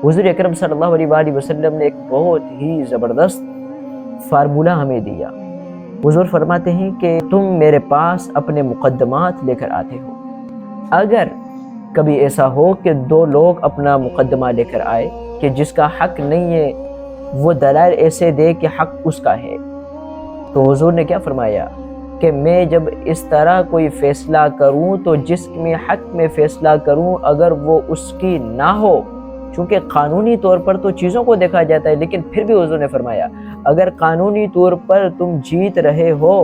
حضور اکرم صلی اللہ علیہ وآلہ وسلم نے ایک بہت ہی زبردست فارمولہ ہمیں دیا۔ حضور فرماتے ہیں کہ تم میرے پاس اپنے مقدمات لے کر آتے ہو، اگر کبھی ایسا ہو کہ دو لوگ اپنا مقدمہ لے کر آئے کہ جس کا حق نہیں ہے وہ دلائل ایسے دے کہ حق اس کا ہے، تو حضور نے کیا فرمایا کہ میں جب اس طرح کوئی فیصلہ کروں تو جس میں حق میں فیصلہ کروں اگر وہ اس کی نہ ہو، چونکہ قانونی طور پر تو چیزوں کو دیکھا جاتا ہے، لیکن پھر بھی حضور نے فرمایا اگر قانونی طور پر تم جیت رہے ہو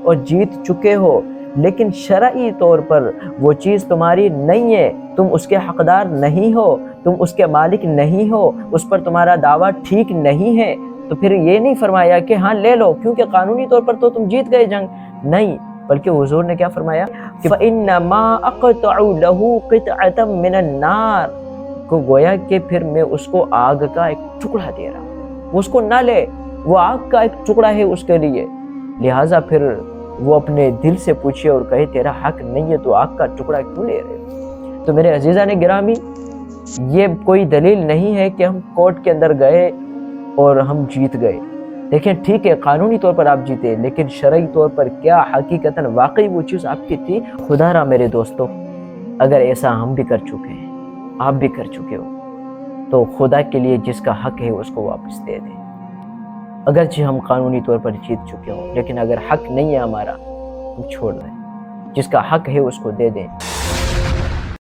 اور جیت چکے ہو لیکن شرعی طور پر وہ چیز تمہاری نہیں ہے، تم اس کے حقدار نہیں ہو، تم اس کے مالک نہیں ہو، اس پر تمہارا دعویٰ ٹھیک نہیں ہے، تو پھر یہ نہیں فرمایا کہ ہاں لے لو کیونکہ قانونی طور پر تو تم جیت گئے جنگ، نہیں، بلکہ حضور نے کیا فرمایا کہ فَإِنَّمَا أَقْطَعُ لَهُ قِطْعَةً مِّنَ النَّارِ، کو گویا کہ پھر میں اس کو آگ کا ایک ٹکڑا دے رہا ہوں، وہ اس کو نہ لے، وہ آگ کا ایک ٹکڑا ہے اس کے لیے، لہٰذا پھر وہ اپنے دل سے پوچھے اور کہے تیرا حق نہیں ہے تو آگ کا ٹکڑا کیوں لے رہے ہو؟ تو میرے عزیزان گرامی، یہ کوئی دلیل نہیں ہے کہ ہم کورٹ کے اندر گئے اور ہم جیت گئے۔ دیکھیں ٹھیک ہے قانونی طور پر آپ جیتے لیکن شرعی طور پر کیا حقیقتاً واقعی وہ چیز آپ کی تھی؟ خدا را میرے دوستو، اگر ایسا ہم بھی کر چکے ہیں، آپ بھی کر چکے ہو، تو خدا کے لیے جس کا حق ہے اس کو واپس دے دیں، اگرچہ ہم قانونی طور پر جیت چکے ہوں، لیکن اگر حق نہیں ہے ہمارا ہم چھوڑ دیں، جس کا حق ہے اس کو دے دیں۔